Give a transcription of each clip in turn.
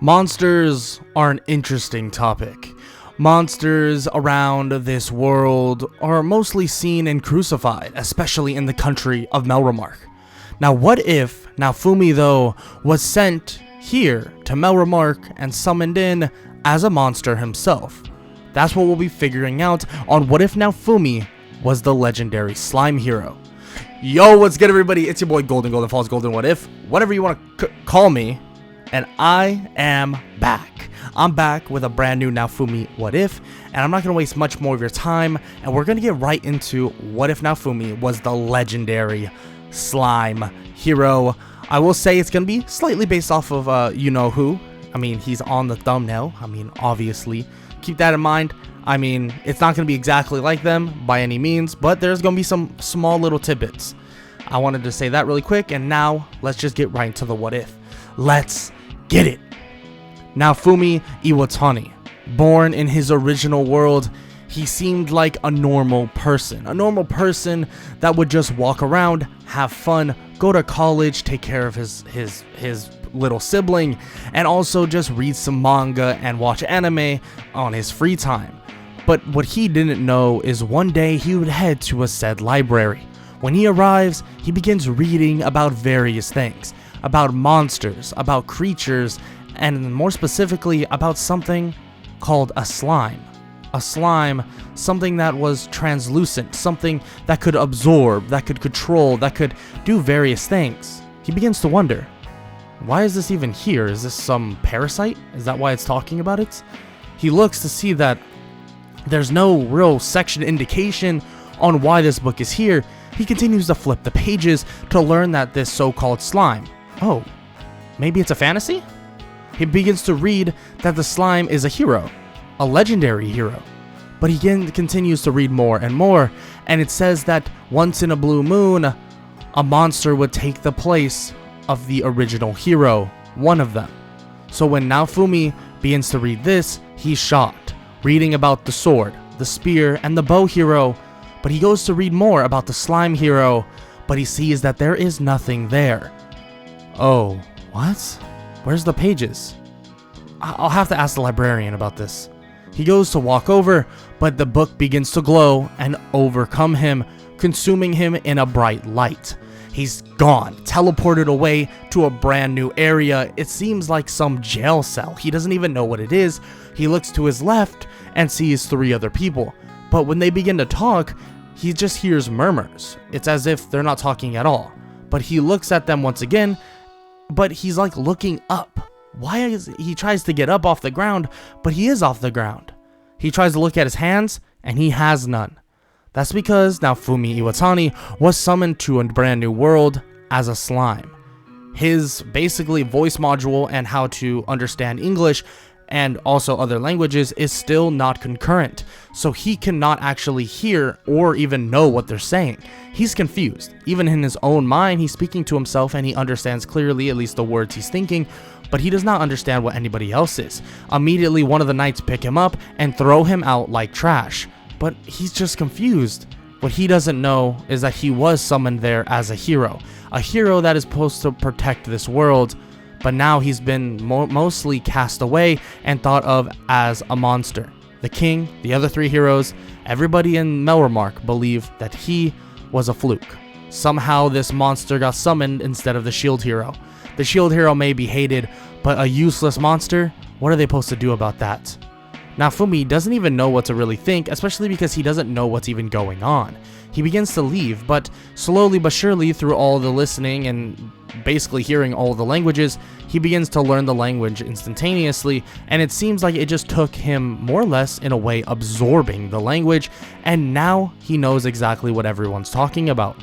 Monsters are an interesting topic. Monsters around this world are mostly seen and crucified, especially in the country of Melremark. Now what if Naofumi, though, was sent here to Melremark and summoned in as a monster himself? That's what we'll be figuring out on What If Naofumi was the legendary slime hero. Yo, what's good everybody? It's your boy Golden Falls Golden What If, whatever you want to call me, and I am back. I'm back with a brand new Naofumi What If, and I'm not going to waste much more of your time, and we're going to get right into What If Naofumi was the legendary slime hero. I will say it's going to be slightly based off of you know who. I mean, he's on the thumbnail. I mean, obviously. Keep that in mind. I mean, it's not going to be exactly like them by any means, but there's going to be some small little tidbits. I wanted to say that really quick, and now let's just get right into the what if. Let's get it. Naofumi Iwatani, born in his original world, he seemed like a normal person that would just walk around, have fun, go to college, take care of his little sibling, and also just read some manga and watch anime on his free time. But what he didn't know is one day he would head to a said library. When he arrives, he begins reading about various things, about monsters, about creatures, and more specifically about something called a slime. A slime, something that was translucent, something that could absorb, that could control, that could do various things. He begins to wonder, why is this even here? Is this some parasite? Is that why it's talking about it? He looks to see that there's no real section indication on why this book is here. He continues to flip the pages to learn that this so-called slime, oh, maybe it's a fantasy? He begins to read that the slime is a hero, a legendary hero. But he continues to read more and more, and it says that once in a blue moon, a monster would take the place of the original hero, one of them. So when Naofumi begins to read this, he's shocked, reading about the sword, the spear, and the bow hero, but he goes to read more about the slime hero, but he sees that there is nothing there. Oh, what? Where's the pages? I'll have to ask the librarian about this. He goes to walk over, but the book begins to glow and overcome him, consuming him in a bright light. He's gone, teleported away to a brand new area. It seems like some jail cell. He doesn't even know what it is. He looks to his left and sees three other people. But when they begin to talk, he just hears murmurs. It's as if they're not talking at all. But he looks at them once again, but he's like looking up. He tries to get up off the ground, but he is off the ground. He tries to look at his hands, and he has none. That's because Naofumi Iwatani was summoned to a brand new world as a slime. His basically voice module and how to understand English and also other languages is still not concurrent, so he cannot actually hear or even know what they're saying. He's confused. Even in his own mind, he's speaking to himself and he understands clearly at least the words he's thinking, but he does not understand what anybody else is. Immediately, one of the knights pick him up and throw him out like trash, but he's just confused. What he doesn't know is that he was summoned there as a hero that is supposed to protect this world, but now he's been mostly cast away and thought of as a monster. The king, the other three heroes, everybody in Melremark believed that he was a fluke. Somehow this monster got summoned instead of the shield hero. The shield hero may be hated, but a useless monster, what are they supposed to do about that? Naofumi doesn't even know what to really think, especially because he doesn't know what's even going on. He begins to leave, but slowly but surely through all the listening and basically hearing all the languages, he begins to learn the language instantaneously, and it seems like it just took him more or less in a way absorbing the language, and now he knows exactly what everyone's talking about.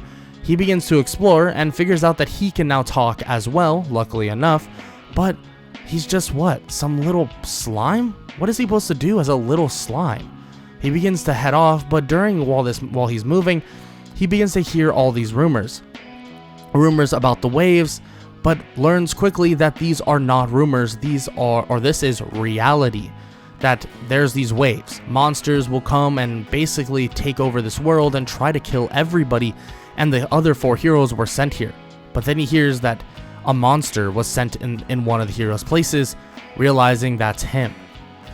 He begins to explore and figures out that he can now talk as well, luckily enough, but he's just what? Some little slime? What is he supposed to do as a little slime? He begins to head off, but while he's moving, he begins to hear all these rumors about the waves, but learns quickly that these are not rumors, this is reality. That there's these waves. Monsters will come and basically take over this world and try to kill everybody, and the other four heroes were sent here. But then he hears that a monster was sent in one of the heroes' places, realizing that's him.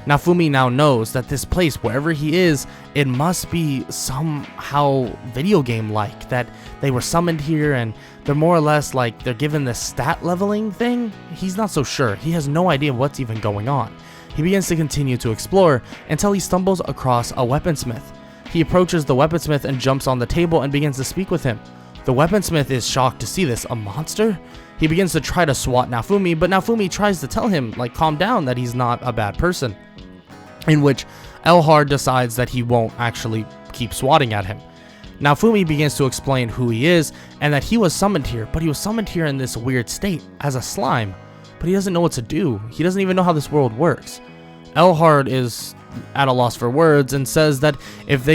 Naofumi now knows that this place, wherever he is, it must be somehow video game-like, that they were summoned here and they're more or less like they're given this stat leveling thing. He's not so sure. He has no idea what's even going on. He begins to continue to explore until he stumbles across a weaponsmith. He approaches the weaponsmith and jumps on the table and begins to speak with him. The weaponsmith is shocked to see this. A monster? He begins to try to swat Naofumi, but Naofumi tries to tell him, like, calm down, that he's not a bad person. In which Elhard decides that he won't actually keep swatting at him. Naofumi begins to explain who he is and that he was summoned here, but he was summoned here in this weird state as a slime. But he doesn't know what to do. He doesn't even know how this world works. Elhard is at a loss for words and says that if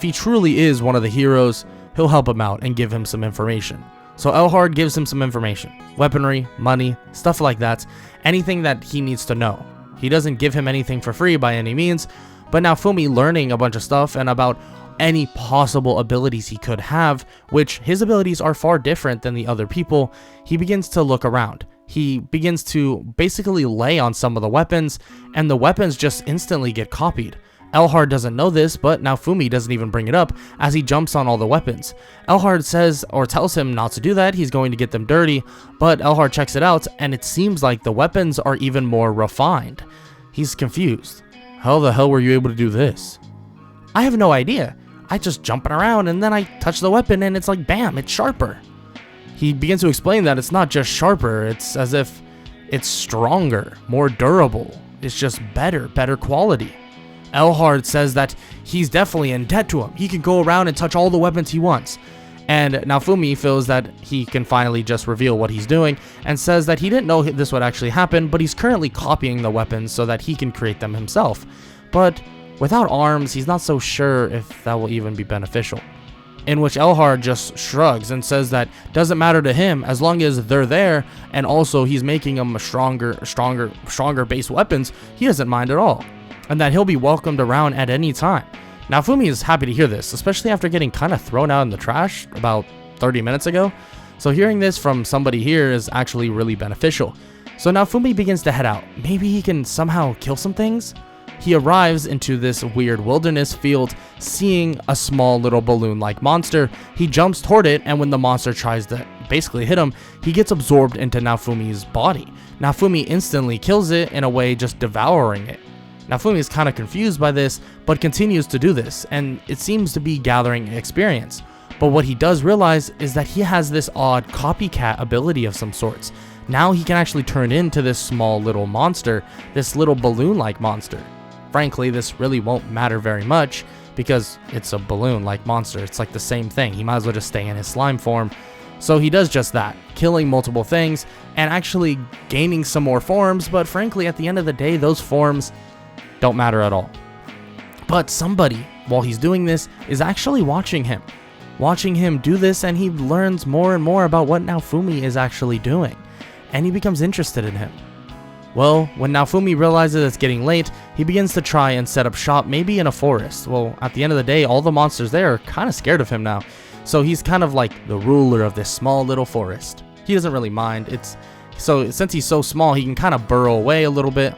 he truly is one of the heroes, he'll help him out and give him some information. So Elhard gives him some information. Weaponry, money, stuff like that. Anything that he needs to know. He doesn't give him anything for free by any means, but Naofumi learning a bunch of stuff and about any possible abilities he could have, which his abilities are far different than the other people, he begins to look around. He begins to basically lay on some of the weapons, and the weapons just instantly get copied. Elhard doesn't know this, but Naofumi doesn't even bring it up as he jumps on all the weapons. Elhard says or tells him not to do that, he's going to get them dirty, but Elhard checks it out and it seems like the weapons are even more refined. He's confused. How the hell were you able to do this? I have no idea. I just jumping around and then I touch the weapon and it's like bam, it's sharper. He begins to explain that it's not just sharper, it's as if it's stronger, more durable. It's just better quality. Elhard says that he's definitely in debt to him. He can go around and touch all the weapons he wants. And Naofumi feels that he can finally just reveal what he's doing and says that he didn't know this would actually happen, but he's currently copying the weapons so that he can create them himself. But without arms, he's not so sure if that will even be beneficial. In which Elhard just shrugs and says that doesn't matter to him as long as they're there, and also he's making them a stronger base weapons, he doesn't mind at all. And that he'll be welcomed around at any time. Naofumi is happy to hear this, especially after getting kind of thrown out in the trash about 30 minutes ago. So hearing this from somebody here is actually really beneficial. So Naofumi begins to head out. Maybe he can somehow kill some things? He arrives into this weird wilderness field, seeing a small little balloon-like monster. He jumps toward it, and when the monster tries to basically hit him, he gets absorbed into Naofumi's body. Naofumi instantly kills it in a way, just devouring it. Naofumi is kind of confused by this, but continues to do this, and it seems to be gathering experience. But what he does realize is that he has this odd copycat ability of some sorts. Now he can actually turn into this small little monster, this little balloon-like monster. Frankly, this really won't matter very much, because it's a balloon-like monster. It's like the same thing. He might as well just stay in his slime form. So he does just that, killing multiple things, and actually gaining some more forms, but frankly, at the end of the day, those forms don't matter at all. But somebody, while he's doing this, is actually watching him do this, and he learns more and more about what Naofumi is actually doing, and he becomes interested in him. Well, when Naofumi realizes it's getting late, he begins to try and set up shop, maybe in a forest. Well, at the end of the day, all the monsters there are kind of scared of him now, so he's kind of like the ruler of this small little forest. He doesn't really mind. So since he's so small, he can kind of burrow away a little bit.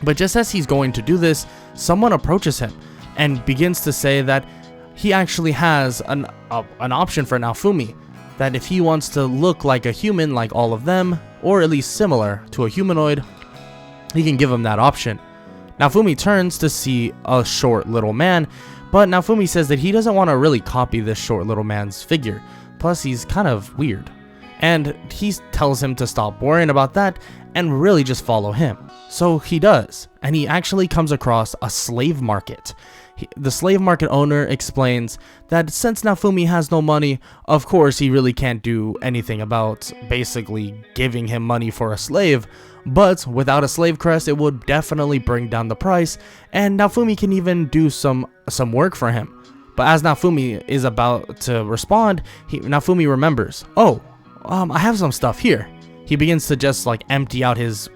But just as he's going to do this, someone approaches him and begins to say that he actually has an option for Naofumi, that if he wants to look like a human like all of them, or at least similar to a humanoid, he can give him that option. Naofumi turns to see a short little man, but Naofumi says that he doesn't want to really copy this short little man's figure, plus he's kind of weird. And he tells him to stop worrying about that and really just follow him. So he does, and he actually comes across a slave market. The slave market owner explains that since Naofumi has no money, of course he really can't do anything about basically giving him money for a slave, but without a slave crest it would definitely bring down the price, and Naofumi can even do some work for him. But as Naofumi is about to respond, Naofumi remembers, I have some stuff here. He begins to just like empty out his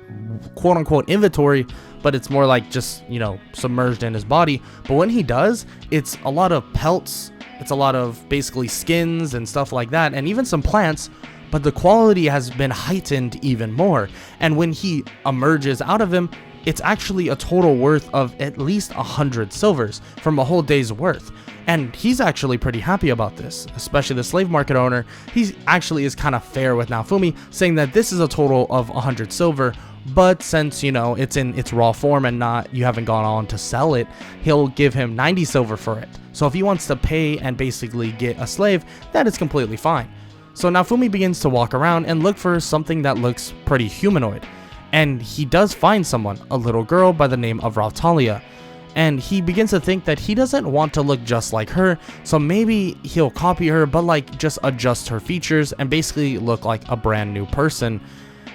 quote-unquote inventory, but it's more like just, submerged in his body. But when he does, it's a lot of pelts, it's a lot of basically skins and stuff like that, and even some plants, but the quality has been heightened even more, and when he emerges out of him, it's actually a total worth of at least 100 silvers from a whole day's worth. And he's actually pretty happy about this, especially the slave market owner. He actually is kind of fair with Naofumi, saying that this is a total of 100 silver, but since, you know, it's in its raw form and you haven't gone on to sell it, he'll give him 90 silver for it. So if he wants to pay and basically get a slave, that is completely fine. So Naofumi begins to walk around and look for something that looks pretty humanoid. And he does find someone, a little girl by the name of Rautalia. And he begins to think that he doesn't want to look just like her, so maybe he'll copy her, but like just adjust her features and basically look like a brand new person.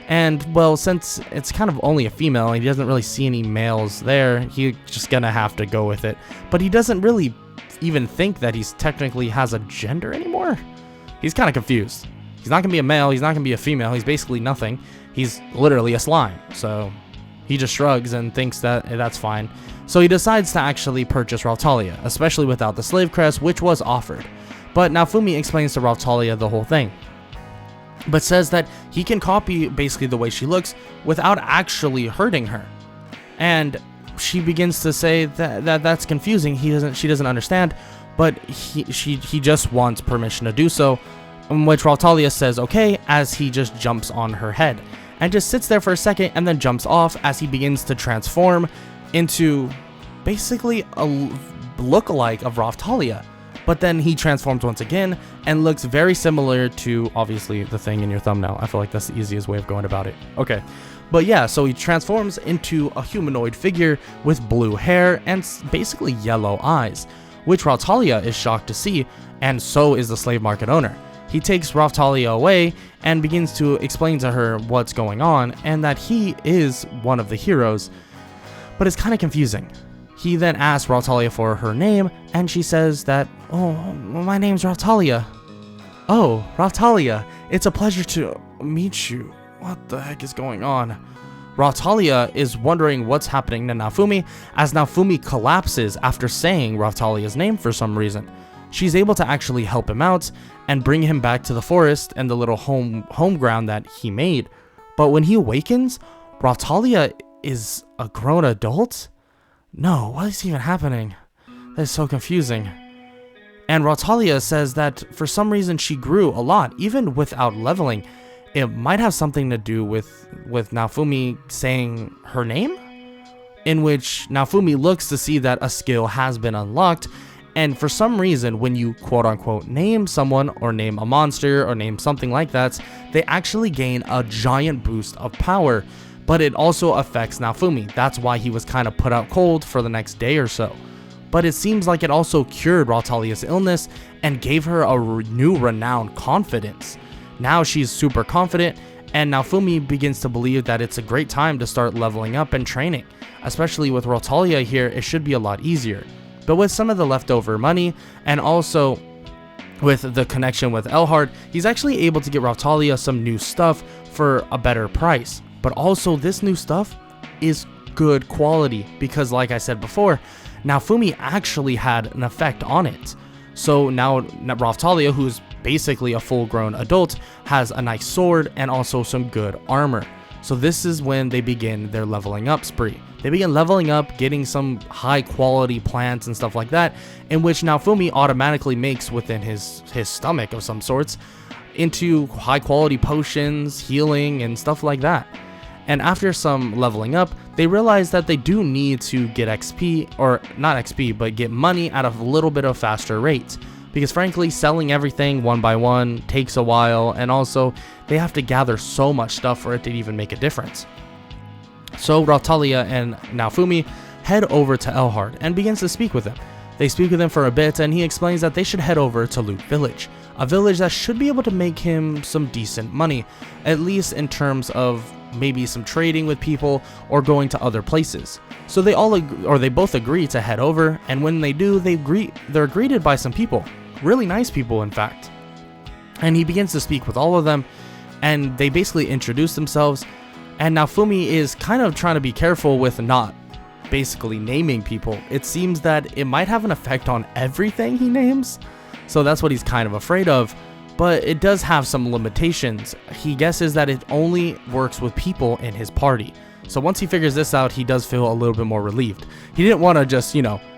And well, since it's kind of only a female and he doesn't really see any males there, he's just gonna have to go with it. But he doesn't really even think that he's technically has a gender anymore. He's kind of confused. He's not gonna be a male, he's not gonna be a female, he's basically nothing. He's literally a slime, so he just shrugs and thinks that that's fine. So he decides to actually purchase Rautalia, especially without the slave crest, which was offered. But Naofumi explains to Rautalia the whole thing, but says that he can copy basically the way she looks without actually hurting her. And she begins to say that's confusing. She doesn't understand, but he just wants permission to do so, in which Rautalia says okay, as he just jumps on her head and just sits there for a second and then jumps off as he begins to transform into basically a lookalike of Rautalia. But then he transforms once again and looks very similar to, obviously, the thing in your thumbnail. I feel like that's the easiest way of going about it. Okay. But yeah, so he transforms into a humanoid figure with blue hair and basically yellow eyes, which Rautalia is shocked to see, and so is the slave market owner. He takes Rautalia away and begins to explain to her what's going on and that he is one of the heroes, but it's kind of confusing. He then asks Rautalia for her name, and she says that, oh, my name's Rautalia. Oh, Rautalia, it's a pleasure to meet you. What the heck is going on? Rautalia is wondering what's happening to Naofumi, as Naofumi collapses after saying Rautalia's name for some reason. She's able to actually help him out and bring him back to the forest and the little home ground that he made. But when he awakens, Rautalia is a grown adult? No, what is even happening? That is so confusing. And Rautalia says that for some reason she grew a lot, even without leveling. It might have something to do with Naofumi saying her name, in which Naofumi looks to see that a skill has been unlocked, and for some reason when you quote-unquote name someone or name a monster or name something like that, they actually gain a giant boost of power, but it also affects Naofumi. That's why he was kind of put out cold for the next day or so. But it seems like it also cured Rautalia's illness and gave her a new renowned confidence. Now she's super confident, and Naofumi begins to believe that it's a great time to start leveling up and training. Especially with Rautalia here, it should be a lot easier. But with some of the leftover money, and also with the connection with Elhard, he's actually able to get Rautalia some new stuff for a better price. But also this new stuff is good quality, because like I said before, Naofumi actually had an effect on it. So now Rautalia, who's basically a full-grown adult, has a nice sword and also some good armor. So this is when they begin their leveling up spree. They begin leveling up, getting some high-quality plants and stuff like that, in which Naofumi automatically makes within his stomach of some sorts into high-quality potions, healing, and stuff like that. And after some leveling up, they realize that they do need to get XP, or not XP, but get money at a little bit of faster rate. Because frankly, selling everything one by one takes a while, and also they have to gather so much stuff for it to even make a difference. So Rautalia and Naofumi head over to Elhard and begins to speak with him. They speak with him for a bit, and he explains that they should head over to Loot Village, a village that should be able to make him some decent money, at least in terms of maybe some trading with people or going to other places. So they both agree to head over, and when they do, they're greeted by some people, really nice people in fact. And he begins to speak with all of them, and they basically introduce themselves, and Naofumi is kind of trying to be careful with not basically naming people. It seems that it might have an effect on everything he names, so that's what he's kind of afraid of. but it does have some limitations. He guesses that it only works with people in his party. So once he figures this out, he does feel a little bit more relieved. He didn't want to just,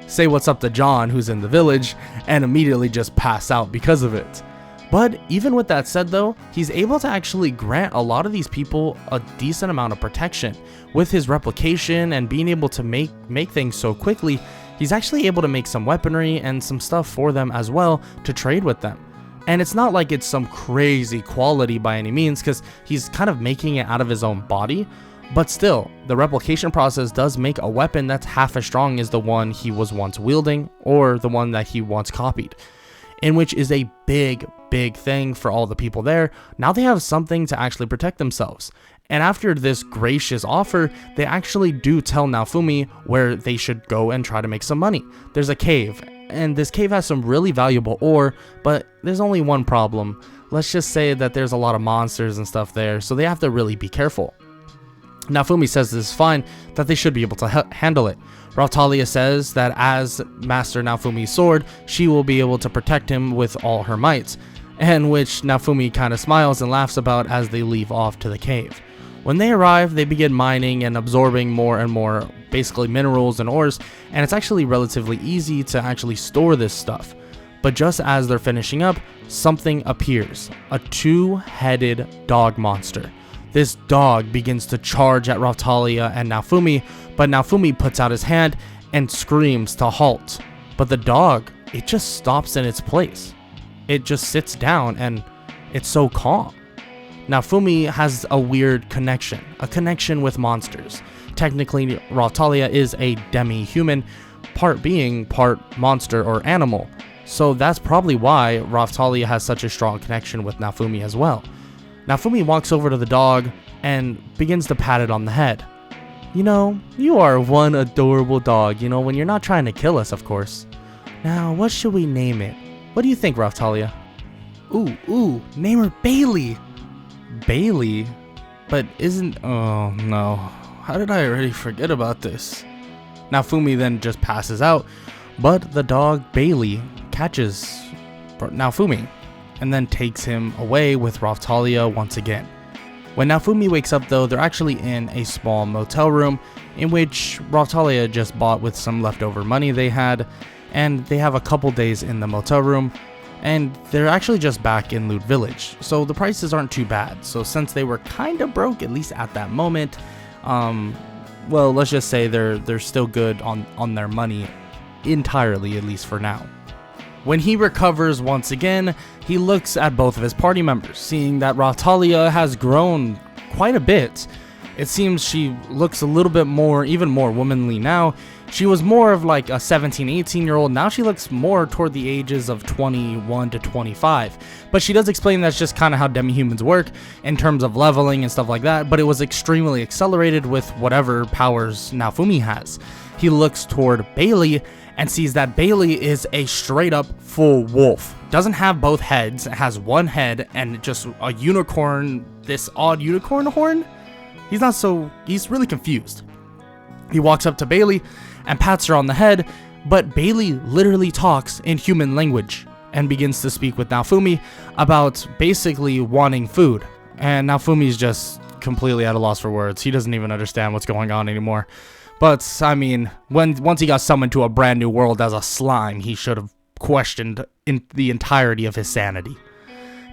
say what's up to John, who's in the village, and immediately just pass out because of it. But even with that said though, he's able to actually grant a lot of these people a decent amount of protection. With his replication and being able to make things so quickly, he's actually able to make some weaponry and some stuff for them as well to trade with them. And it's not like it's some crazy quality by any means, because he's kind of making it out of his own body. But still, the replication process does make a weapon that's half as strong as the one he was once wielding, or the one that he once copied. In which is a big thing for all the people there. Now they have something to actually protect themselves. And after this gracious offer, they actually do tell Naofumi where they should go and try to make some money. There's a cave, and this cave has some really valuable ore, but there's only one problem. Let's just say that there's a lot of monsters and stuff there, so they have to really be careful. Naofumi says this is fine, that they should be able to handle it. Raphtalia says that as Master Naofumi's sword, she will be able to protect him with all her might, and which Naofumi kind of smiles and laughs about as they leave off to the cave. When they arrive, they begin mining and absorbing more and more, basically minerals and ores, and it's actually relatively easy to actually store this stuff. But just as they're finishing up, something appears, a two-headed dog monster. This dog begins to charge at Raphtalia and Naofumi, but Naofumi puts out his hand and screams to halt. But the dog, it just stops in its place. It just sits down and it's so calm. Naofumi has a weird connection, a connection with monsters. Technically, Raphtalia is a demi-human, part being, part monster or animal. So that's probably why Raphtalia has such a strong connection with Naofumi as well. Naofumi walks over to the dog and begins to pat it on the head. You are one adorable dog, when you're not trying to kill us, of course. Now, what should we name it? What do you think, Raphtalia? Ooh, name her Bailey. Bailey? But oh no, how did I already forget about this? Naofumi then just passes out, but the dog Bailey catches Naofumi and then takes him away with Raphtalia once again. When Naofumi wakes up though, they're actually in a small motel room in which Raphtalia just bought with some leftover money they had, and they have a couple days in the motel room, and they're actually just back in Loot Village, so the prices aren't too bad. So since they were kind of broke, at least at that moment, well, let's just say they're still good on their money entirely, at least for now. When he recovers once again, he looks at both of his party members, seeing that Raphtalia has grown quite a bit. It seems she looks a little bit more, even more womanly now. She was more of like a 17, 18-year-old. Now she looks more toward the ages of 21 to 25. But she does explain that's just kind of how demi-humans work in terms of leveling and stuff like that. But it was extremely accelerated with whatever powers Naofumi has. He looks toward Bailey and sees that Bailey is a straight up full wolf. Doesn't have both heads, it has one head and just a unicorn, this odd unicorn horn. He's really confused. He walks up to Bailey and pats her on the head, but Bailey literally talks in human language and begins to speak with Naofumi about basically wanting food. And Naofumi's just completely at a loss for words. He doesn't even understand what's going on anymore. But, I mean, once he got summoned to a brand new world as a slime, he should have questioned the entirety of his sanity.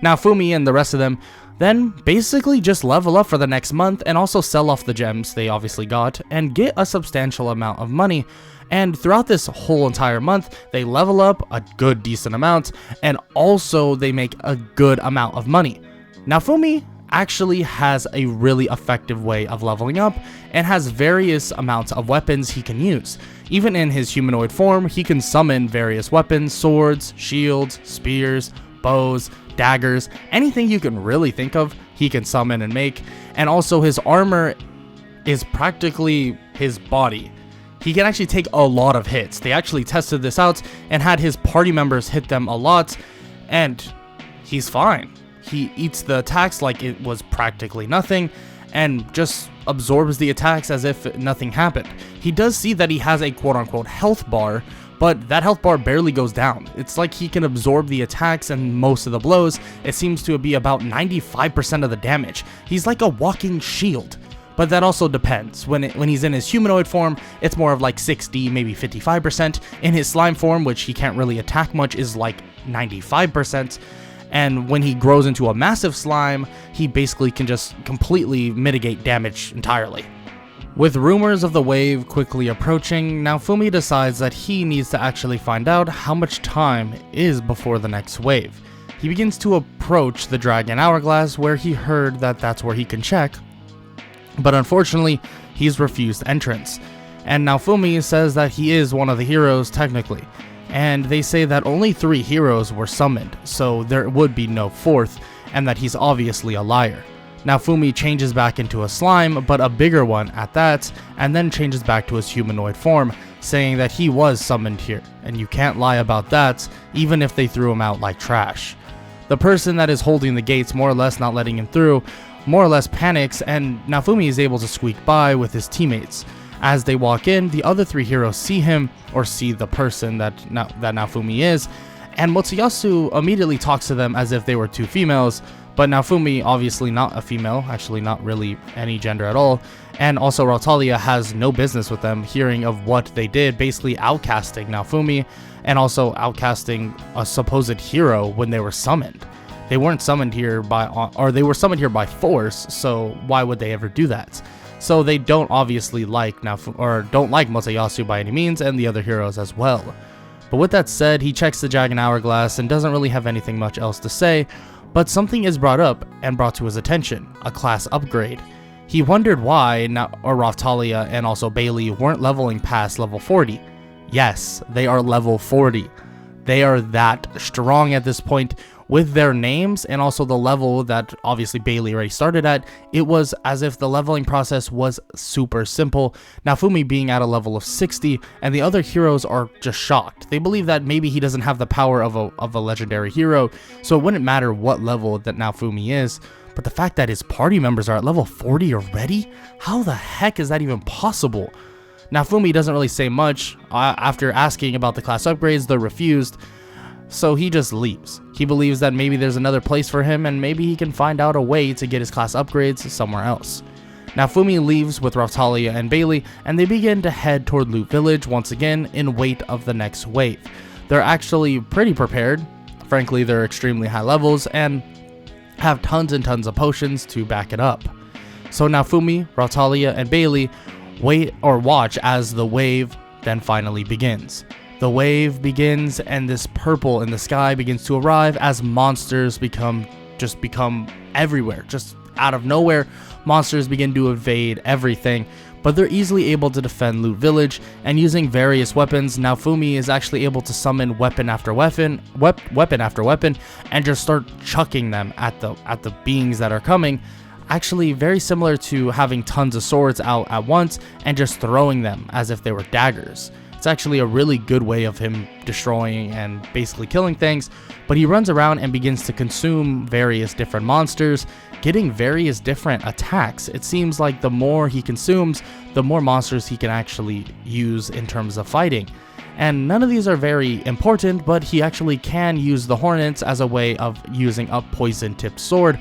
Naofumi and the rest of them then basically just level up for the next month and also sell off the gems they obviously got and get a substantial amount of money. And throughout this whole entire month, they level up a good decent amount and also they make a good amount of money. Naofumi actually has a really effective way of leveling up and has various amounts of weapons he can use. Even in his humanoid form, he can summon various weapons, swords, shields, spears, bows, daggers, anything you can really think of, he can summon and make. And also his armor is practically his body. He can actually take a lot of hits. They actually tested this out and had his party members hit them a lot, and he's fine. He eats the attacks like it was practically nothing and just absorbs the attacks as if nothing happened. He does see that he has a quote-unquote health bar, but that health bar barely goes down. It's like he can absorb the attacks and most of the blows. It seems to be about 95% of the damage. He's like a walking shield. But that also depends. When he's in his humanoid form, it's more of like 60, maybe 55%. In his slime form, which he can't really attack much, is like 95%. And when he grows into a massive slime, he basically can just completely mitigate damage entirely. With rumors of the wave quickly approaching, Naofumi decides that he needs to actually find out how much time is before the next wave. He begins to approach the Dragon Hourglass, where he heard that that's where he can check, but unfortunately, he's refused entrance. And Naofumi says that he is one of the heroes technically, and they say that only 3 heroes were summoned, so there would be no 4th, and that he's obviously a liar. Naofumi changes back into a slime, but a bigger one at that, and then changes back to his humanoid form, saying that he was summoned here, and you can't lie about that, even if they threw him out like trash. The person that is holding the gates, more or less not letting him through, more or less panics, and Naofumi is able to squeak by with his teammates. As they walk in, the other 3 heroes see him, or see the person that Naofumi is, and Motoyasu immediately talks to them as if they were 2 females, but Naofumi, obviously not a female, actually not really any gender at all, and also Rautalia has no business with them, hearing of what they did, basically outcasting Naofumi, and also outcasting a supposed hero when they were summoned. They weren't summoned here they were summoned here by force, so why would they ever do that? So they don't obviously like don't like Motoyasu by any means, and the other heroes as well. But with that said, he checks the Dragon Hourglass and doesn't really have anything much else to say, but something is brought up and brought to his attention, a class upgrade. He wondered why Rautalia and also Bailey weren't leveling past level 40. Yes, they are level 40. They are that strong at this point. With their names and also the level that obviously Bailey already started at, it was as if the leveling process was super simple. Naofumi being at a level of 60, and the other heroes are just shocked. They believe that maybe he doesn't have the power of a legendary hero, so it wouldn't matter what level that Naofumi is. But the fact that his party members are at level 40 already? How the heck is that even possible? Naofumi doesn't really say much. After asking about the class upgrades, they're refused. So he just leaves. He believes that maybe there's another place for him, and maybe he can find out a way to get his class upgrades somewhere else. Naofumi leaves with Rautalia and Bailey, and they begin to head toward Loot Village once again in wait of the next wave. They're actually pretty prepared. Frankly, they're extremely high levels and have tons and tons of potions to back it up. So Naofumi, Rautalia, and Bailey watch as the wave then finally begins. The wave begins, and this purple in the sky begins to arrive as monsters become everywhere. Just out of nowhere, monsters begin to invade everything, but they're easily able to defend Loot Village, and using various weapons, Naofumi is actually able to summon weapon after weapon, and just start chucking them at the beings that are coming. Actually, very similar to having tons of swords out at once and just throwing them as if they were daggers. It's actually a really good way of him destroying and basically killing things, but he runs around and begins to consume various different monsters, getting various different attacks. It seems like the more he consumes, the more monsters he can actually use in terms of fighting. And none of these are very important, but he actually can use the Hornets as a way of using a poison-tipped sword,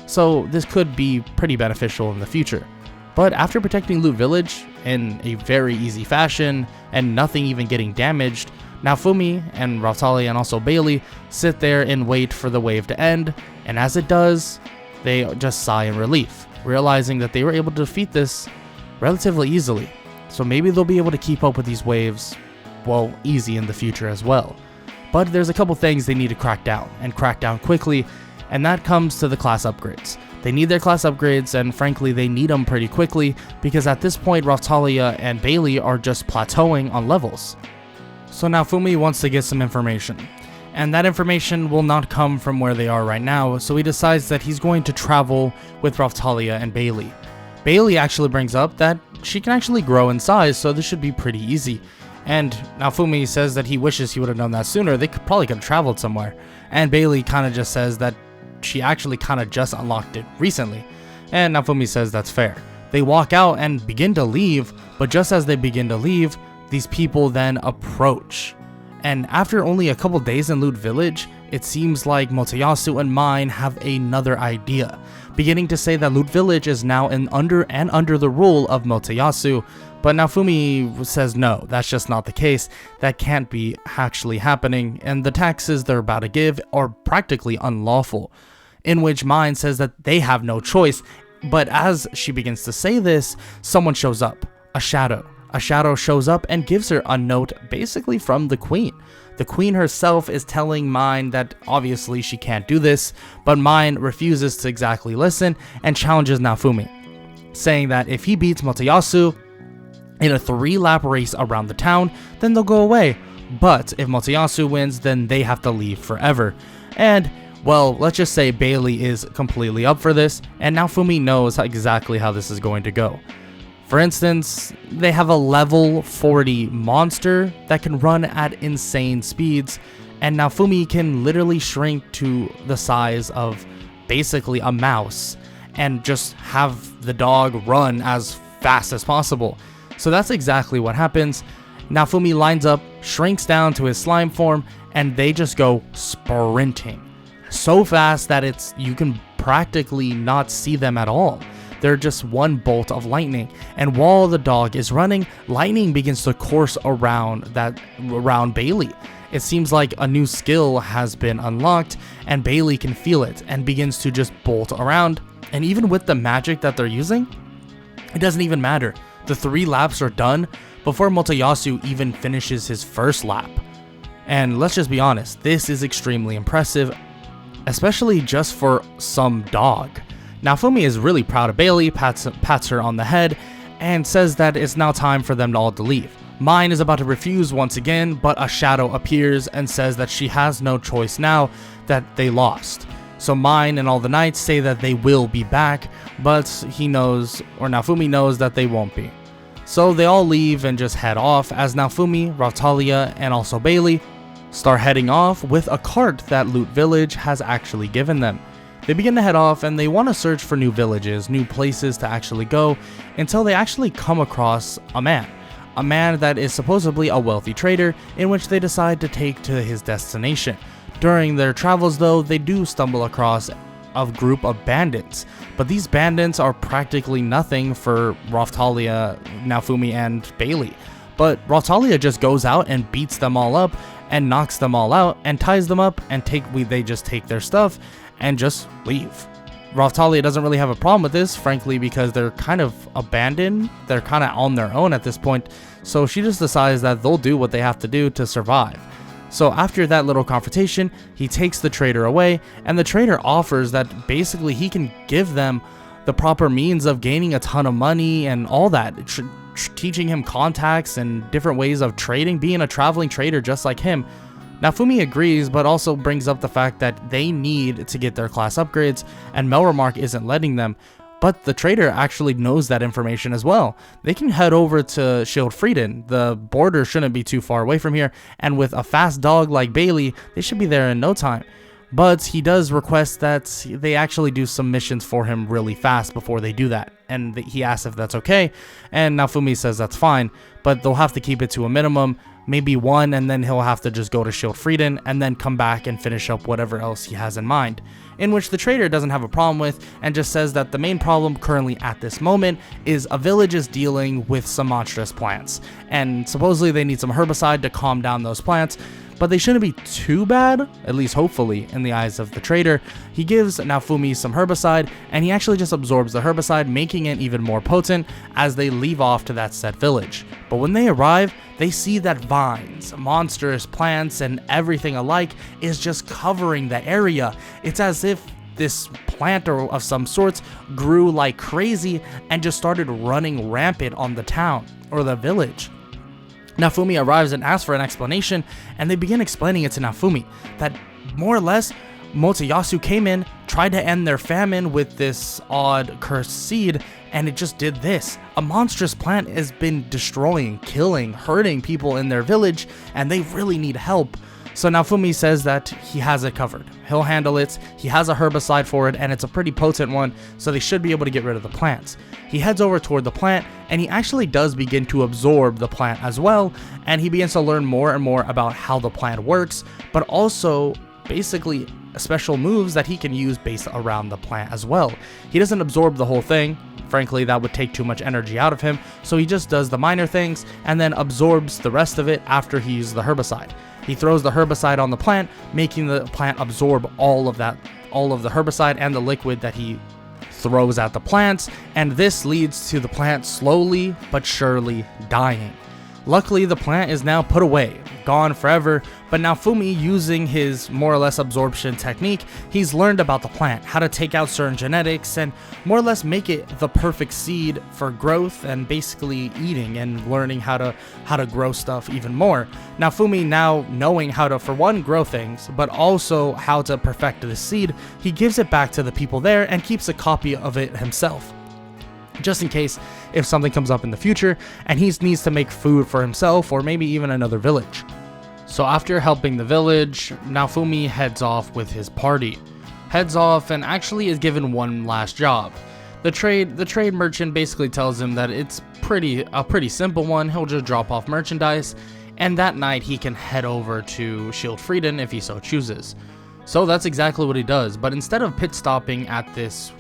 so this could be pretty beneficial in the future. But after protecting Loot Village in a very easy fashion, and nothing even getting damaged, Naofumi and Rautalia and also Bailey sit there and wait for the wave to end, and as it does, they just sigh in relief, realizing that they were able to defeat this relatively easily. So maybe they'll be able to keep up with these waves, well, easy in the future as well. But there's a couple things they need to crack down, and crack down quickly, and that comes to the class upgrades. They need their class upgrades, and frankly they need them pretty quickly, because at this point Rautalia and Bailey are just plateauing on levels. So Naofumi wants to get some information, and that information will not come from where they are right now, so he decides that he's going to travel with Rautalia and Bailey. Bailey actually brings up that she can actually grow in size, so this should be pretty easy. And Naofumi says that he wishes he would have done that sooner. They probably could have traveled somewhere. And Bailey kind of just says that she actually kind of just unlocked it recently, and Naofumi says that's fair. They walk out and begin to leave, but just as they begin to leave, these people then approach. And after only a couple days in Loot Village, it seems like Motoyasu and Mine have another idea, beginning to say that Loot Village is now under the rule of Motoyasu, but Naofumi says no, that's just not the case, that can't be actually happening, and the taxes they're about to give are practically unlawful, in which Mine says that they have no choice, but as she begins to say this, someone shows up, a shadow. A shadow shows up and gives her a note basically from the queen. The queen herself is telling Mine that obviously she can't do this, but Mine refuses to exactly listen and challenges Naofumi, saying that if he beats Motoyasu in a 3-lap race around the town, then they'll go away. But if Motoyasu wins, then they have to leave forever. And, well, let's just say Bailey is completely up for this, and Naofumi knows exactly how this is going to go. For instance, they have a level 40 monster that can run at insane speeds, and Naofumi can literally shrink to the size of basically a mouse and just have the dog run as fast as possible. So that's exactly what happens. Naofumi lines up, shrinks down to his slime form, and they just go sprinting. So fast that you can practically not see them at all. They're just one bolt of lightning, and while the dog is running, lightning begins to course around Bailey. It seems like a new skill has been unlocked, and Bailey can feel it and begins to just bolt around. And even with the magic that they're using, it doesn't even matter. The 3 laps are done before Motoyasu even finishes his first lap. And let's just be honest, this is extremely impressive, especially just for some dog. Naofumi is really proud of Bailey, pats her on the head, and says that it's now time for them all to leave. Mine is about to refuse once again, but a shadow appears and says that she has no choice now that they lost. So Mine and all the knights say that they will be back, but Naofumi knows that they won't be. So they all leave and just head off as Naofumi, Raphtalia, and also Bailey start heading off with a cart that Loot Village has actually given them. They begin to head off and they want to search for new villages, new places to actually go, until they actually come across a man that is supposedly a wealthy trader, in which they decide to take to his destination. During their travels though, they do stumble across a group of bandits, but these bandits are practically nothing for Raphtalia, Naofumi, and Bailey. But Raphtalia just goes out and beats them all up and knocks them all out and ties them up, and they just take their stuff and just leave. Raphtalia doesn't really have a problem with this, frankly, because they're kind of abandoned. They're kind of on their own at this point, so she just decides that they'll do what they have to do to survive. So after that little confrontation, he takes the trader away, and the trader offers that basically he can give them the proper means of gaining a ton of money and all that, teaching him contacts and different ways of trading, being a traveling trader just like him. Naofumi agrees, but also brings up the fact that they need to get their class upgrades, and Melromark isn't letting them. But the trader actually knows that information as well. They can head over to Schildfrieden. The border shouldn't be too far away from here, and with a fast dog like Bailey, they should be there in no time. But he does request that they actually do some missions for him really fast before they do that, and he asks if that's okay, and Naofumi says that's fine, but they'll have to keep it to a minimum, maybe 1, and then he'll have to just go to Schildfrieden and then come back and finish up whatever else he has in mind, in which the trader doesn't have a problem with, and just says that the main problem currently at this moment is a village is dealing with some monstrous plants, and supposedly they need some herbicide to calm down those plants, but they shouldn't be too bad, at least hopefully, in the eyes of the trader. He gives Naofumi some herbicide, and he actually just absorbs the herbicide, making it even more potent as they leave off to that said village. But when they arrive, they see that vines, monstrous plants, and everything alike is just covering the area. It's as if this plant of some sorts grew like crazy and just started running rampant on the town, or the village. Naofumi arrives and asks for an explanation, and they begin explaining it to Naofumi that more or less Motoyasu came in, tried to end their famine with this odd cursed seed, and it just did this. A monstrous plant has been destroying, killing, hurting people in their village, and they really need help. So Naofumi says that he has it covered. He'll handle it, he has a herbicide for it, and it's a pretty potent one, so they should be able to get rid of the plants. He heads over toward the plant, and he actually does begin to absorb the plant as well, and he begins to learn more and more about how the plant works, but also basically special moves that he can use based around the plant as well. He doesn't absorb the whole thing. Frankly, that would take too much energy out of him, so he just does the minor things and then absorbs the rest of it after he uses the herbicide. He throws the herbicide on the plant, making the plant absorb all of the herbicide and the liquid that he throws at the plants, and this leads to the plant slowly but surely dying. Luckily, the plant is now put away, gone forever, but Naofumi, using his more or less absorption technique, he's learned about the plant, how to take out certain genetics, and more or less make it the perfect seed for growth and basically eating and learning how to grow stuff even more. Naofumi, now knowing how to, for one, grow things, but also how to perfect the seed, he gives it back to the people there and keeps a copy of it himself, just in case if something comes up in the future and he needs to make food for himself or maybe even another village. So after helping the village, Naofumi heads off with his party. Heads off and actually is given one last job. The trade merchant basically tells him that it's a pretty simple one. He'll just drop off merchandise, and that night he can head over to Shield Frieden if he so chooses. So that's exactly what he does, but instead of pit stopping at this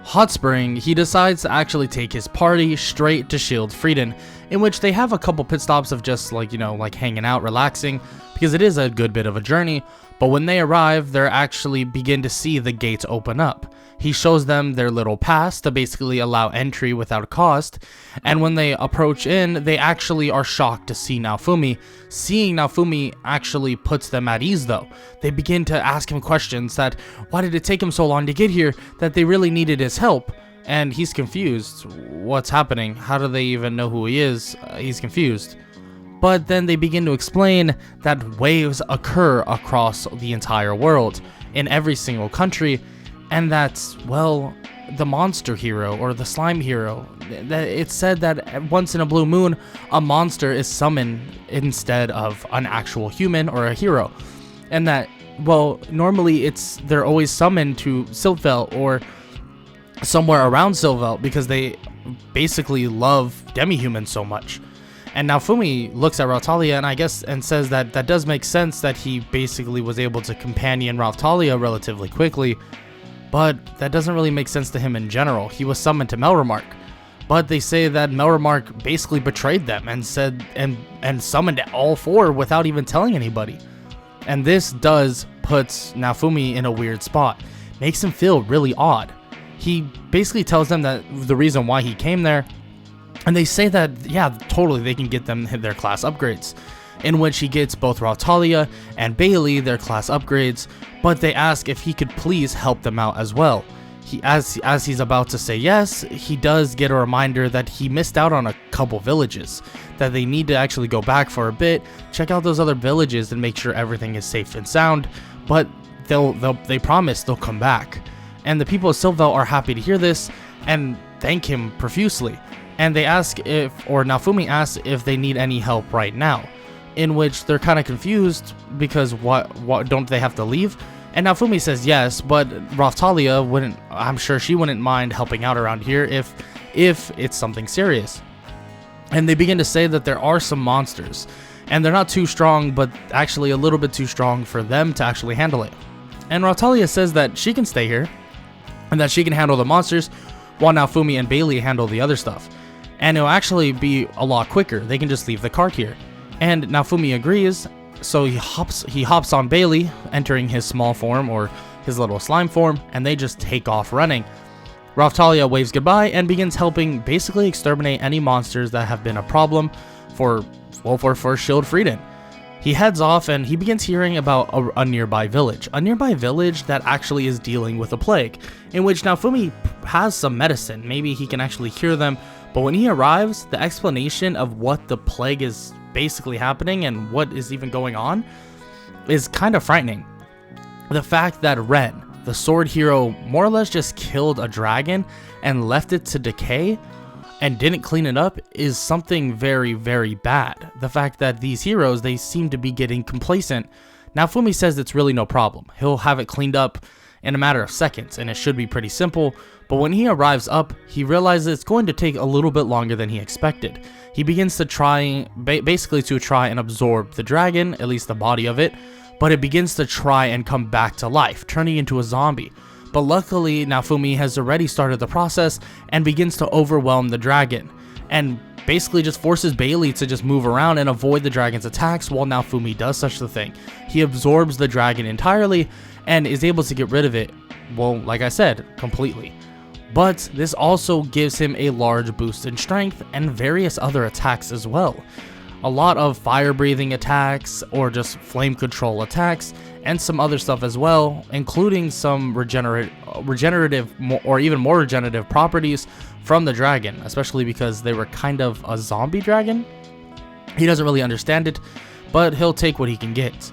hot spring, he decides to actually take his party straight to Shield Frieden, in which they have a couple pit stops of just like hanging out, relaxing, because it is a good bit of a journey. But when they arrive, they actually begin to see the gates open up. He shows them their little pass to basically allow entry without cost, and when they approach in, they actually are shocked to see Naofumi. Seeing Naofumi actually puts them at ease though. They begin to ask him questions that, why did it take him so long to get here, that they really needed his help, and he's confused. What's happening? How do they even know who he is? He's confused. But then they begin to explain that waves occur across the entire world, in every single country, and that's, well, the monster hero or the slime hero. It's said that once in a blue moon, a monster is summoned instead of an actual human or a hero. And that, well, normally they're always summoned to Siltveld or somewhere around Siltveld because they basically love demi-humans so much. And Naofumi looks at Raphtalia and says that that does make sense that he basically was able to companion Raphtalia relatively quickly, but that doesn't really make sense to him in general. He was summoned to Melromark, but they say that Melromark basically betrayed them and said and summoned all four without even telling anybody. And this does put Naofumi in a weird spot, makes him feel really odd. He basically tells them that the reason why he came there, and they say that, yeah, totally, they can get them their class upgrades, in which he gets both Raphtalia and Bailey their class upgrades, but they ask if he could please help them out as well. As he's about to say yes, he does get a reminder that he missed out on a couple villages, that they need to actually go back for a bit, check out those other villages and make sure everything is safe and sound, but they promise they'll come back. And the people of Siltveld are happy to hear this and thank him profusely. And they ask Naofumi asks if they need any help right now, in which they're kind of confused because what don't they have to leave? And Naofumi says yes, but Raphtalia wouldn't. I'm sure she wouldn't mind helping out around here if it's something serious. And they begin to say that there are some monsters, and they're not too strong, but actually a little bit too strong for them to actually handle it. And Raphtalia says that she can stay here, and that she can handle the monsters, while Naofumi and Bailey handle the other stuff. And it'll actually be a lot quicker. They can just leave the cart here. And Naofumi agrees, so he hops on Bailey, entering his small form or his little slime form, and they just take off running. Raphtalia waves goodbye and begins helping basically exterminate any monsters that have been a problem for Shield Frieden. He heads off and he begins hearing about a nearby village that actually is dealing with a plague, in which Naofumi has some medicine. Maybe he can actually cure them, but when he arrives, the explanation of what the plague is basically happening and what is even going on is kind of frightening. The fact that Ren, the sword hero, more or less just killed a dragon and left it to decay and didn't clean it up is something very, very bad. The fact that these heroes, they seem to be getting complacent, Naofumi says it's really no problem. He'll have it cleaned up in a matter of seconds, and it should be pretty simple, but when he arrives up, he realizes it's going to take a little bit longer than he expected. He begins to try and absorb the dragon, at least the body of it, but it begins to try and come back to life, turning into a zombie. But luckily, Naofumi has already started the process and begins to overwhelm the dragon, and basically just forces Bailey to just move around and avoid the dragon's attacks while Naofumi does such a thing. He absorbs the dragon entirely and is able to get rid of it, well, like I said, completely. But this also gives him a large boost in strength and various other attacks as well. A lot of fire-breathing attacks or just flame control attacks and some other stuff as well, including some regenerative or even more regenerative properties from the dragon, especially because they were kind of a zombie dragon. He doesn't really understand it, but he'll take what he can get.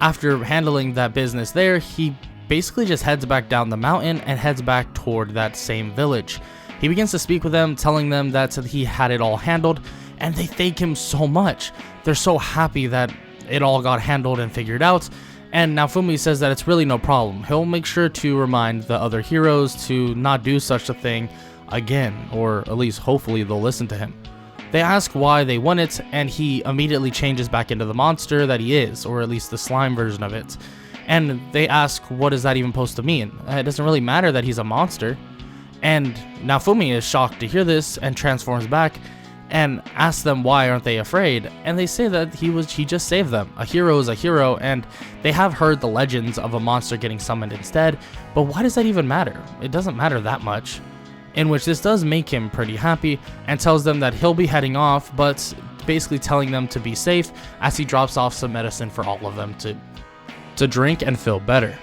After handling that business there, he basically just heads back down the mountain and heads back toward that same village. He begins to speak with them, telling them that he had it all handled, and they thank him so much. They're so happy that it all got handled and figured out, and Naofumi says that it's really no problem. He'll make sure to remind the other heroes to not do such a thing again, or at least hopefully they'll listen to him. They ask why they want it, and he immediately changes back into the monster that he is, or at least the slime version of it. And they ask, what is that even supposed to mean? It doesn't really matter that he's a monster. And Naofumi is shocked to hear this and transforms back and asks them why aren't they afraid, and they say that he just saved them. A hero is a hero, and they have heard the legends of a monster getting summoned instead, but why does that even matter? It doesn't matter that much. In which this does make him pretty happy and tells them that he'll be heading off, but basically telling them to be safe as he drops off some medicine for all of them to drink and feel better.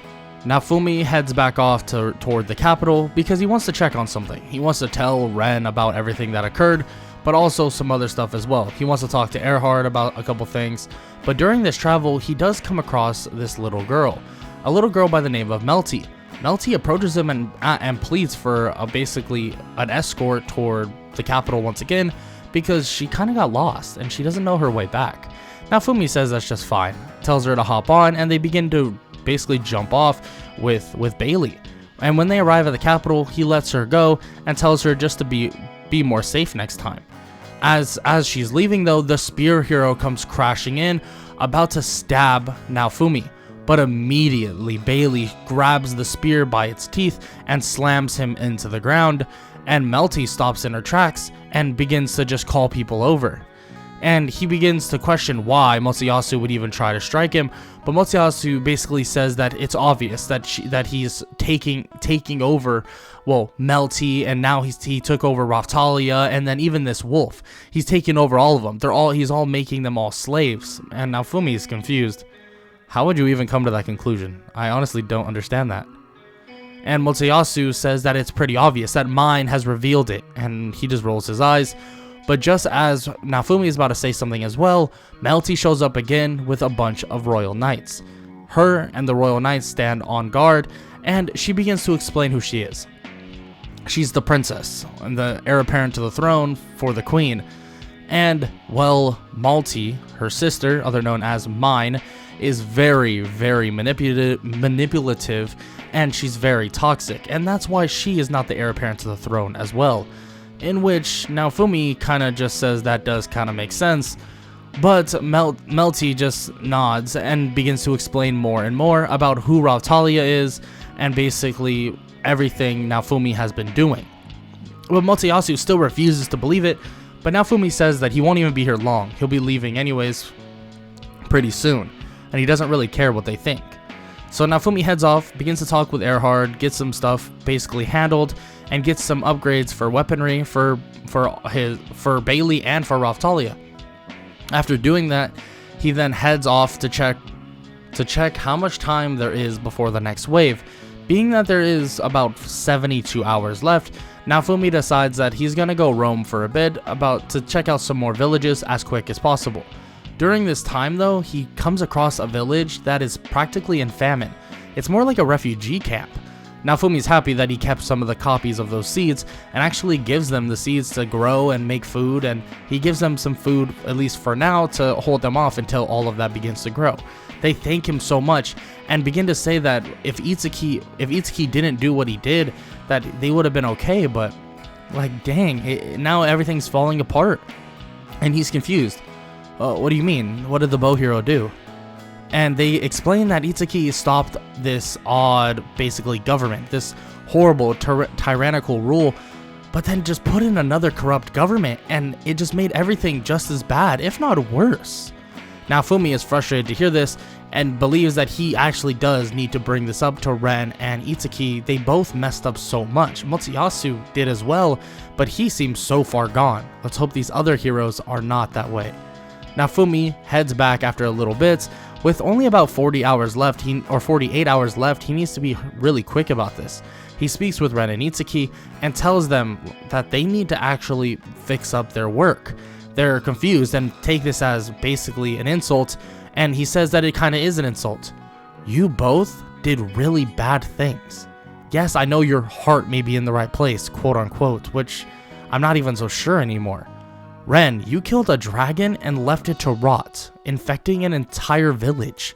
Naofumi heads back off toward the capital because he wants to check on something. He wants to tell Ren about everything that occurred, but also some other stuff as well. He wants to talk to Erhard about a couple things, but during this travel, he does come across this little girl, a little girl by the name of Melty. Melty approaches him and pleads for basically an escort toward the capital once again because she kind of got lost and she doesn't know her way back. Naofumi says that's just fine, tells her to hop on, and they begin to basically jump off with Bailey. And when they arrive at the capital, he lets her go and tells her just to be more safe next time. As she's leaving though, the spear hero comes crashing in, about to stab Naofumi. But immediately Bailey grabs the spear by its teeth and slams him into the ground, and Melty stops in her tracks and begins to just call people over. And he begins to question why Motsuyasu would even try to strike him, but Motsuyasu basically says that it's obvious that he's taking over, well, Melty, and now he took over Raftalia, and then even this wolf. He's taken over all of them. He's all making them all slaves, and Naofumi is confused. How would you even come to that conclusion? I honestly don't understand that. And Motsuyasu says that it's pretty obvious, that mine has revealed it, and he just rolls his eyes. But just as Naofumi is about to say something as well, Melty shows up again with a bunch of royal knights. Her and the royal knights stand on guard, and she begins to explain who she is. She's the princess, and the heir apparent to the throne for the queen. And, well, Malty, her sister, other known as Mine, is very, very manipulative, and she's very toxic, and that's why she is not the heir apparent to the throne as well. In which Naofumi kind of just says that does kind of make sense, but Melty just nods and begins to explain more and more about who Raftalia is and basically everything Naofumi has been doing. But Motsuyasu still refuses to believe it, but Naofumi says that he won't even be here long. He'll be leaving anyways pretty soon, and he doesn't really care what they think. So Naofumi heads off, begins to talk with Erhard, gets some stuff basically handled, and gets some upgrades for weaponry for Bailey and for Raftalia. After doing that, he then heads off to check how much time there is before the next wave. Being that there is about 72 hours left, Naofumi decides that he's gonna go roam for a bit, to check out some more villages as quick as possible. During this time though, he comes across a village that is practically in famine. It's more like a refugee camp. Naofumi's happy that he kept some of the copies of those seeds and actually gives them the seeds to grow and make food, and he gives them some food, at least for now, to hold them off until all of that begins to grow. They thank him so much and begin to say that if Itsuki didn't do what he did, that they would have been okay, but like, dang, now everything's falling apart. And he's confused. What do you mean? What did the bow hero do? And they explain that Itsuki stopped this odd, basically, government, this horrible, tyrannical rule, but then just put in another corrupt government, and it just made everything just as bad, if not worse. Naofumi is frustrated to hear this, and believes that he actually does need to bring this up to Ren and Itsuki. They both messed up so much. Motsuyasu did as well, but he seems so far gone. Let's hope these other heroes are not that way. Naofumi heads back after a little bit. With only about 40 hours left, 48 hours left, he needs to be really quick about this. He speaks with Ren and Itsuki and tells them that they need to actually fix up their work. They're confused and take this as basically an insult, and he says that it kind of is an insult. You both did really bad things. Yes, I know your heart may be in the right place, quote unquote, which I'm not even so sure anymore. Ren, you killed a dragon and left it to rot, infecting an entire village.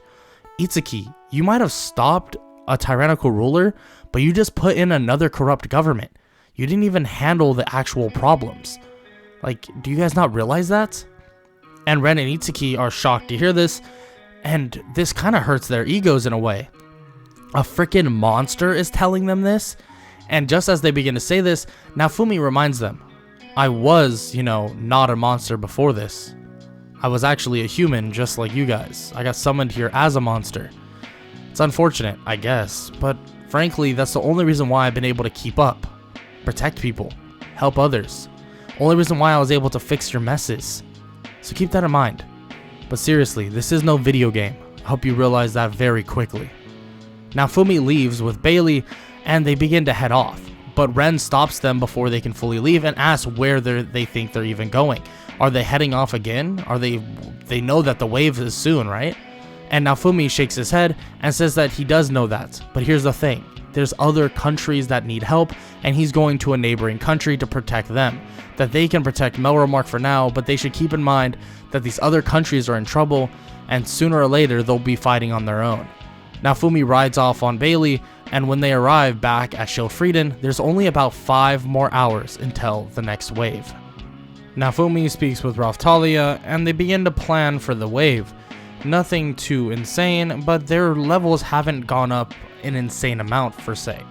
Itsuki, you might have stopped a tyrannical ruler, but you just put in another corrupt government. You didn't even handle the actual problems. Like, do you guys not realize that? And Ren and Itsuki are shocked to hear this, and this kind of hurts their egos in a way. A freaking monster is telling them this, and just as they begin to say this, Naofumi reminds them, I was, not a monster before this. I was actually a human just like you guys. I got summoned here as a monster. It's unfortunate, I guess, but frankly, that's the only reason why I've been able to keep up. Protect people. Help others. Only reason why I was able to fix your messes. So keep that in mind. But seriously, this is no video game. I hope you realize that very quickly. Naofumi leaves with Bailey, and they begin to head off. But Ren stops them before they can fully leave and asks where they think they're even going. Are they heading off again? They know that the wave is soon, right? And Naofumi shakes his head and says that he does know that. But here's the thing. There's other countries that need help, and he's going to a neighboring country to protect them. That they can protect Melromark for now, but they should keep in mind that these other countries are in trouble, and sooner or later they'll be fighting on their own. Naofumi rides off on Bailey, and when they arrive back at Schildfrieden, there's only about 5 more hours until the next wave. Naofumi speaks with Raphtalia, and they begin to plan for the wave. Nothing too insane, but their levels haven't gone up an insane amount per se.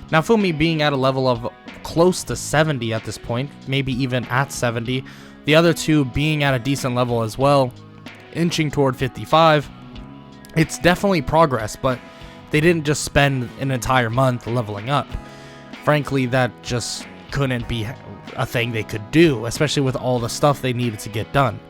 Naofumi being at a level of close to 70 at this point, maybe even at 70, the other two being at a decent level as well, inching toward 55. It's definitely progress, but they didn't just spend an entire month leveling up. Frankly, that just couldn't be a thing they could do, especially with all the stuff they needed to get done.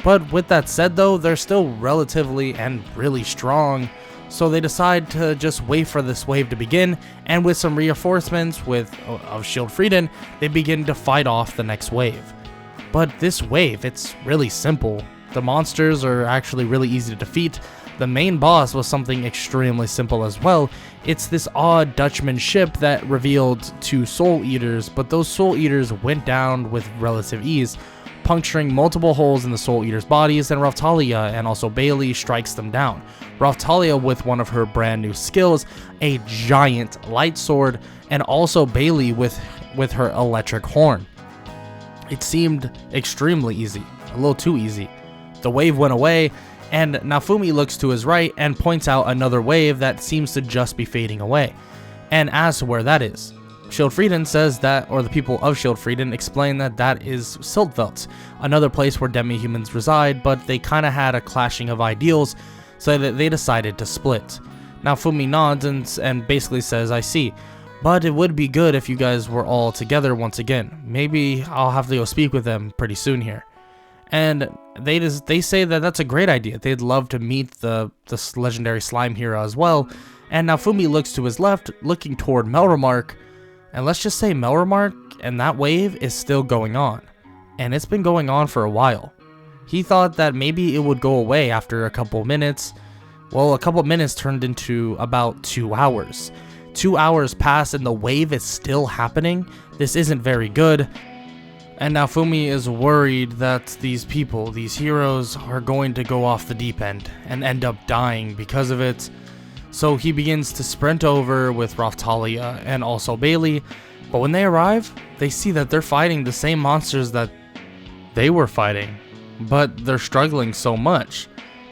But with that said though, they're still relatively and really strong, so they decide to just wait for this wave to begin, and with some reinforcements of Schildfrieden, they begin to fight off the next wave. But this wave, it's really simple. The monsters are actually really easy to defeat. The main boss was something extremely simple as well. It's this odd Dutchman ship that revealed 2 Soul Eaters, but those Soul Eaters went down with relative ease, puncturing multiple holes in the Soul Eaters' bodies, and Raphtalia and also Bailey strikes them down. Raphtalia with one of her brand new skills, a giant light sword, and also Bailey with her electric horn. It seemed extremely easy, a little too easy. The wave went away, and Naofumi looks to his right and points out another wave that seems to just be fading away, and asks where that is. Schildfrieden says that, or the people of Schildfrieden explain that is Siltveld, another place where demi-humans reside, but they kind of had a clashing of ideals, so that they decided to split. Naofumi nods and basically says, I see, but it would be good if you guys were all together once again. Maybe I'll have to go speak with them pretty soon here. And they say that that's a great idea. They'd love to meet the legendary slime hero as well. And Naofumi looks to his left, looking toward Melromark. And let's just say Melromark and that wave is still going on. And it's been going on for a while. He thought that maybe it would go away after a couple minutes. Well, a couple minutes turned into about 2 hours. 2 hours pass and the wave is still happening. This isn't very good. And Naofumi is worried that these people, these heroes, are going to go off the deep end and end up dying because of it. So he begins to sprint over with Raphtalia and also Bailey. But when they arrive, they see that they're fighting the same monsters that they were fighting, but they're struggling so much.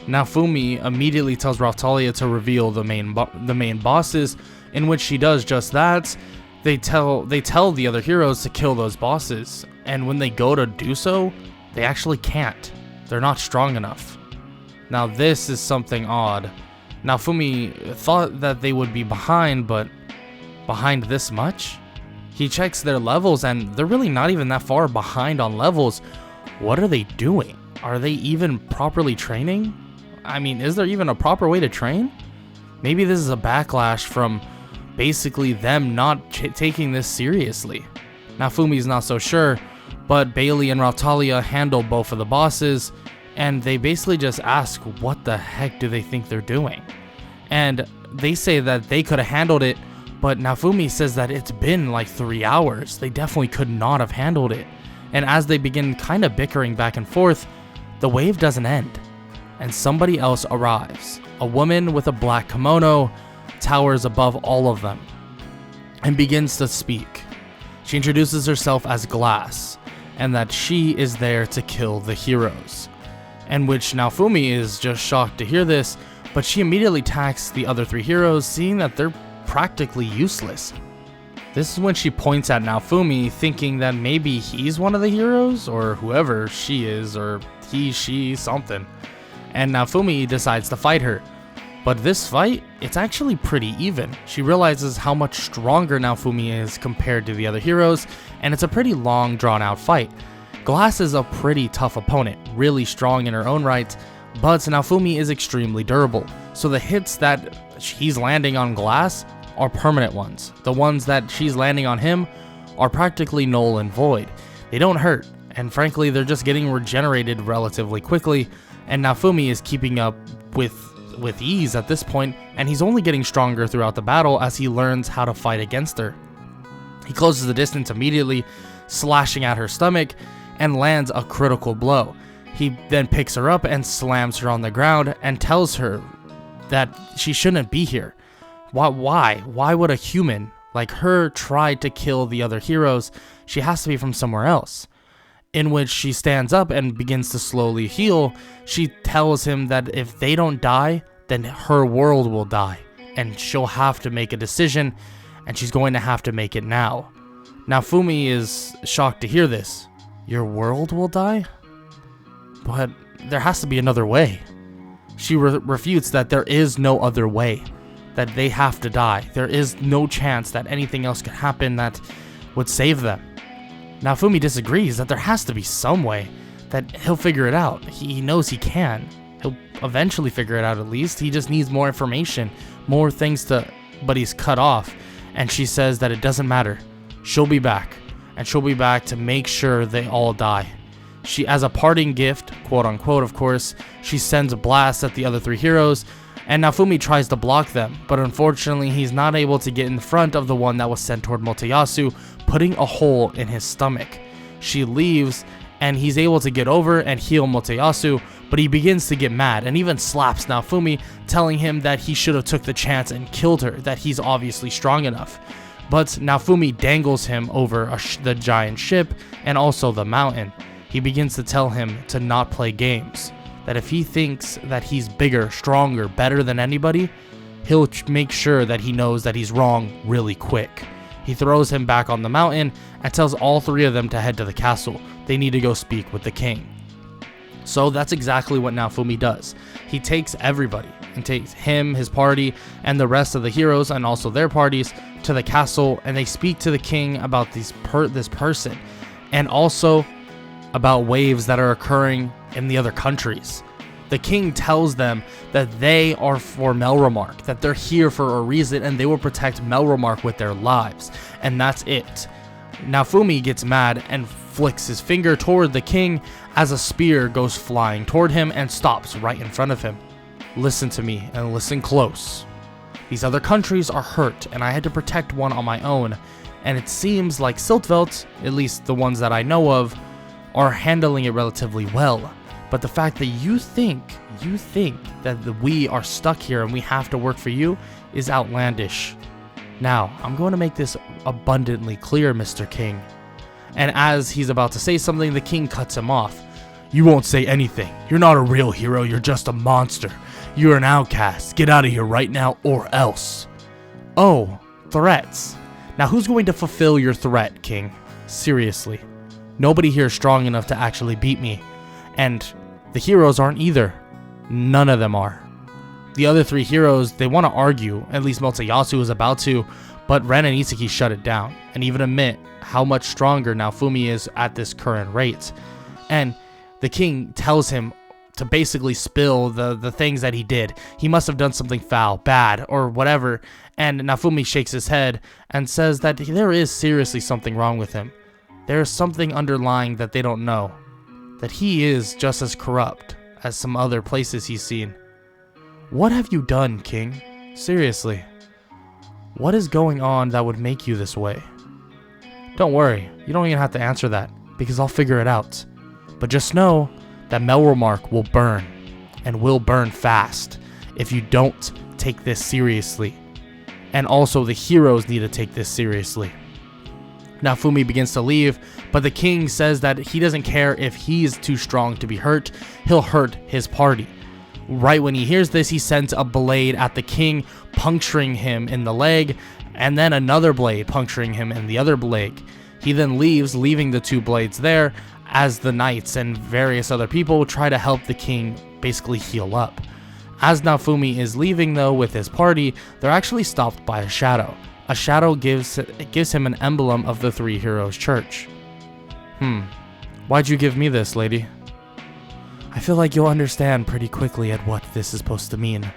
Naofumi immediately tells Raphtalia to reveal the main bosses, in which she does just that. They tell the other heroes to kill those bosses, and when they go to do so, they actually can't. They're not strong enough. Now this is something odd. Naofumi thought that they would be behind, but behind this much? He checks their levels and they're really not even that far behind on levels. What are they doing? Are they even properly training? I mean, is there even a proper way to train? Maybe this is a backlash from basically them not taking this seriously. Naofumi's not so sure, but Bailey and Raphtalia handle both of the bosses, and they basically just ask what the heck do they think they're doing. And they say that they could have handled it, but Naofumi says that it's been like 3 hours. They definitely could not have handled it. And as they begin kind of bickering back and forth, the wave doesn't end, and somebody else arrives. A woman with a black kimono towers above all of them and begins to speak. She introduces herself as Glass, and that she is there to kill the heroes. And which Naofumi is just shocked to hear this, but she immediately attacks the other 3 heroes, seeing that they're practically useless. This is when she points at Naofumi, thinking that maybe he's one of the heroes, or whoever she is, or he, she, something. And Naofumi decides to fight her. But this fight, it's actually pretty even. She realizes how much stronger Naofumi is compared to the other heroes, and it's a pretty long, drawn-out fight. Glass is a pretty tough opponent, really strong in her own right, but Naofumi is extremely durable, so the hits that he's landing on Glass are permanent ones. The ones that she's landing on him are practically null and void. They don't hurt, and frankly, they're just getting regenerated relatively quickly, and Naofumi is keeping up with ease at this point, and he's only getting stronger throughout the battle as he learns how to fight against her. He closes the distance immediately, slashing at her stomach, and lands a critical blow. He then picks her up and slams her on the ground and tells her that she shouldn't be here. Why? Why would a human like her try to kill the other heroes? She has to be from somewhere else. In which she stands up and begins to slowly heal. She tells him that if they don't die, then her world will die, and she'll have to make a decision, and she's going to have to make it now. Naofumi is shocked to hear this. Your world will die? But there has to be another way. She refutes that there is no other way, that they have to die. There is no chance that anything else could happen that would save them. Naofumi disagrees that there has to be some way, that he'll figure it out. He knows he can. He'll eventually figure it out at least. He just needs more information, more things but he's cut off. And she says that it doesn't matter. She'll be back. And she'll be back to make sure they all die. She, as a parting gift, quote unquote of course, she sends a blast at the other 3 heroes, and Naofumi tries to block them, but unfortunately he's not able to get in front of the one that was sent toward Motoyasu, putting a hole in his stomach. She leaves, and he's able to get over and heal Motoyasu, but he begins to get mad and even slaps Naofumi, telling him that he should have took the chance and killed her, that he's obviously strong enough. But Naofumi dangles him over the giant ship and also the mountain. He begins to tell him to not play games, that if he thinks that he's bigger, stronger, better than anybody, he'll make sure that he knows that he's wrong really quick. He throws him back on the mountain and tells all 3 of them to head to the castle. They need to go speak with the king. So that's exactly what Naofumi does. He takes everybody, and takes him, his party, and the rest of the heroes and also their parties to the castle, and they speak to the king about this person, and also about waves that are occurring in the other countries. The king tells them that they are for Melromark, that they're here for a reason, and they will protect Melromark with their lives, and that's it. Naofumi gets mad and flicks his finger toward the king as a spear goes flying toward him and stops right in front of him. Listen to me and listen close. These other countries are hurt, and I had to protect one on my own. And it seems like Siltvelt, at least the ones that I know of, are handling it relatively well. But the fact that you think that we are stuck here and we have to work for you is outlandish. Now, I'm going to make this abundantly clear, Mr. King. And as he's about to say something, the king cuts him off. You won't say anything. You're not a real hero, you're just a monster. You're an outcast. Get out of here right now or else. Oh, threats. Now who's going to fulfill your threat, King? Seriously. Nobody here is strong enough to actually beat me. And the heroes aren't either. None of them are. The other three heroes, they want to argue. At least Motoyasu is about to. But Ren and Itsuki shut it down. And even admit how much stronger Naofumi is at this current rate. And the king tells him to basically spill the things that he did. He must have done something foul, bad, or whatever. And Naofumi shakes his head and says that there is seriously something wrong with him. There is something underlying that they don't know. That he is just as corrupt as some other places he's seen. What have you done, King? Seriously. What is going on that would make you this way? Don't worry, you don't even have to answer that, because I'll figure it out. But just know that Melromark will burn, and will burn fast, if you don't take this seriously. And also the heroes need to take this seriously. Naofumi begins to leave, but the king says that he doesn't care if he's too strong to be hurt, he'll hurt his party. Right when he hears this, he sends a blade at the king, puncturing him in the leg, and then another blade puncturing him in the other leg. He then leaves, leaving the two blades there, as the knights and various other people try to help the king basically heal up. As Naofumi is leaving though with his party, they're actually stopped by a shadow. A shadow gives him an emblem of the Three Heroes Church. Why'd you give me this, lady? I feel like you'll understand pretty quickly at what this is supposed to mean.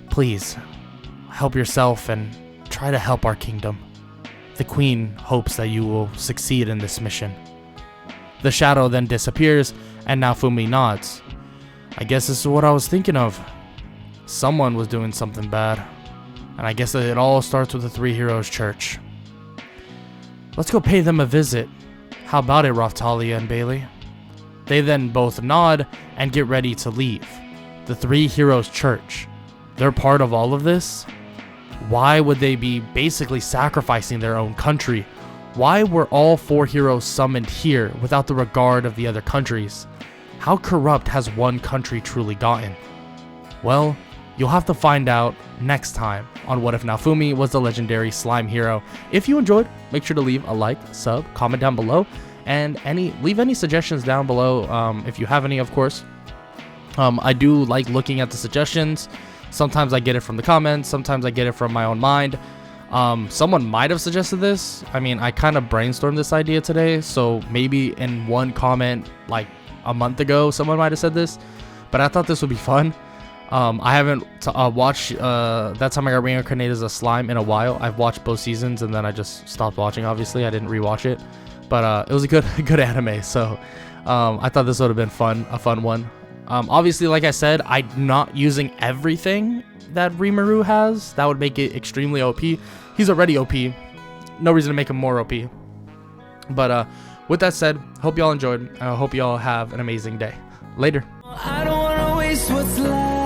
Please, help yourself and try to help our kingdom. The queen hopes that you will succeed in this mission. The shadow then disappears, and Naofumi nods. I guess this is what I was thinking of. Someone was doing something bad. And I guess it all starts with the Three Heroes Church. Let's go pay them a visit. How about it, Raftalia and Bailey? They then both nod and get ready to leave. The Three Heroes Church. They're part of all of this? Why would they be basically sacrificing their own country? Why were all four heroes summoned here without the regard of the other countries? How corrupt has one country truly gotten? Well, you'll have to find out next time on What If Naofumi Was the Legendary Slime Hero. If you enjoyed, make sure to leave a like, sub, comment down below, and leave any suggestions down below if you have any, of course. I do like looking at the suggestions. Sometimes I get it from the comments, sometimes I get it from my own mind. Someone might have suggested this. I mean, I kind of brainstormed this idea today, so maybe in one comment like a month ago someone might have said this, but I thought this would be fun. I haven't watched That Time I Got Reincarnated as a Slime in a while. I've watched both seasons and then I just stopped watching. Obviously I didn't rewatch it, but it was a good anime, so I thought this would have been a fun one. Obviously, like I said, I'm not using everything that Rimuru has. That would make it extremely OP. He's already OP. No reason to make him more OP. But with that said, hope y'all enjoyed. I hope y'all have an amazing day. Later. I don't wanna waste what's left.